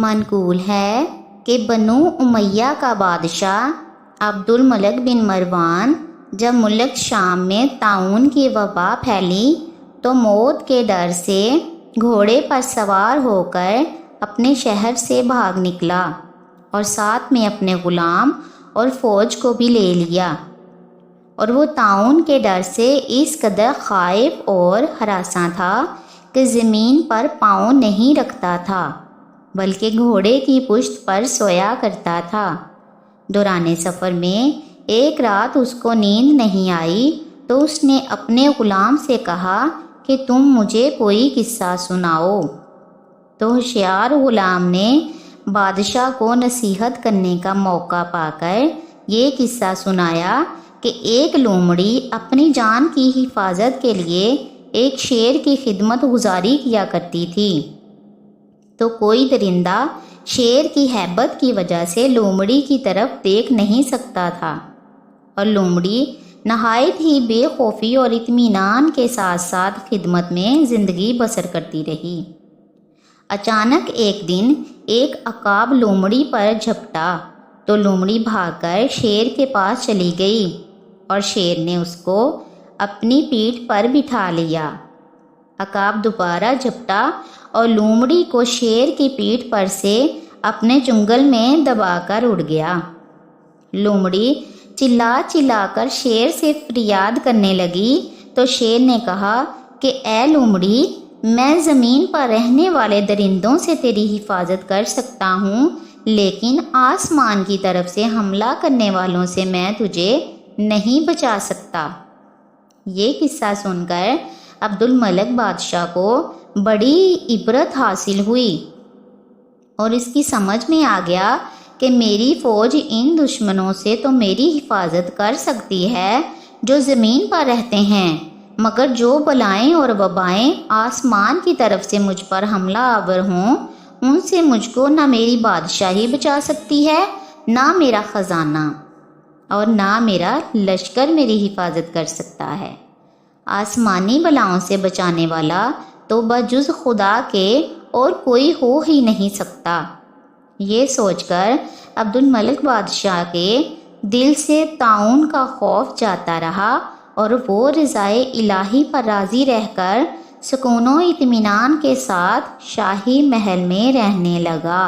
منقول ہے کہ بنو امیہ کا بادشاہ عبد الملک بن مروان جب ملک شام میں طاعون کی وبا پھیلی تو موت کے ڈر سے گھوڑے پر سوار ہو کر اپنے شہر سے بھاگ نکلا اور ساتھ میں اپنے غلام اور فوج کو بھی لے لیا، اور وہ طاعون کے ڈر سے اس قدر خائف اور ہراساں تھا کہ زمین پر پاؤں نہیں رکھتا تھا بلکہ گھوڑے کی پشت پر سویا کرتا تھا۔ دوران سفر میں ایک رات اس کو نیند نہیں آئی تو اس نے اپنے غلام سے کہا کہ تم مجھے کوئی قصہ سناؤ۔ تو ہوشیار غلام نے بادشاہ کو نصیحت کرنے کا موقع پا کر یہ قصہ سنایا کہ ایک لومڑی اپنی جان کی حفاظت کے لیے ایک شیر کی خدمت گزاری کیا کرتی تھی، تو کوئی درندہ شیر کی ہیبت کی وجہ سے لومڑی کی طرف دیکھ نہیں سکتا تھا، اور لومڑی نہایت ہی بے خوفی اور اطمینان کے ساتھ ساتھ خدمت میں زندگی بسر کرتی رہی۔ اچانک ایک دن ایک عقاب لومڑی پر جھپٹا تو لومڑی بھاگ کر شیر کے پاس چلی گئی اور شیر نے اس کو اپنی پیٹھ پر بٹھا لیا۔ عقاب دوبارہ جھپٹا اور لومڑی کو شیر کی پیٹھ پر سے اپنے چنگل میں دبا کر اڑ گیا۔ لومڑی چلا چلا کر شیر سے فریاد کرنے لگی تو شیر نے کہا کہ اے لومڑی، میں زمین پر رہنے والے درندوں سے تیری حفاظت کر سکتا ہوں، لیکن آسمان کی طرف سے حملہ کرنے والوں سے میں تجھے نہیں بچا سکتا۔ یہ قصہ سن کر عبد الملک بادشاہ کو بڑی عبرت حاصل ہوئی اور اس کی سمجھ میں آ گیا کہ میری فوج ان دشمنوں سے تو میری حفاظت کر سکتی ہے جو زمین پر رہتے ہیں، مگر جو بلائیں اور وبائیں آسمان کی طرف سے مجھ پر حملہ آور ہوں ان سے مجھ کو نہ میری بادشاہی بچا سکتی ہے، نہ میرا خزانہ، اور نہ میرا لشکر میری حفاظت کر سکتا ہے۔ آسمانی بلاؤں سے بچانے والا تو بجز خدا کے اور کوئی ہو ہی نہیں سکتا۔ یہ سوچ کر عبد الملک بادشاہ کے دل سے طاعون کا خوف جاتا رہا اور وہ رضائے الہی پر راضی رہ کر سکون و اطمینان کے ساتھ شاہی محل میں رہنے لگا۔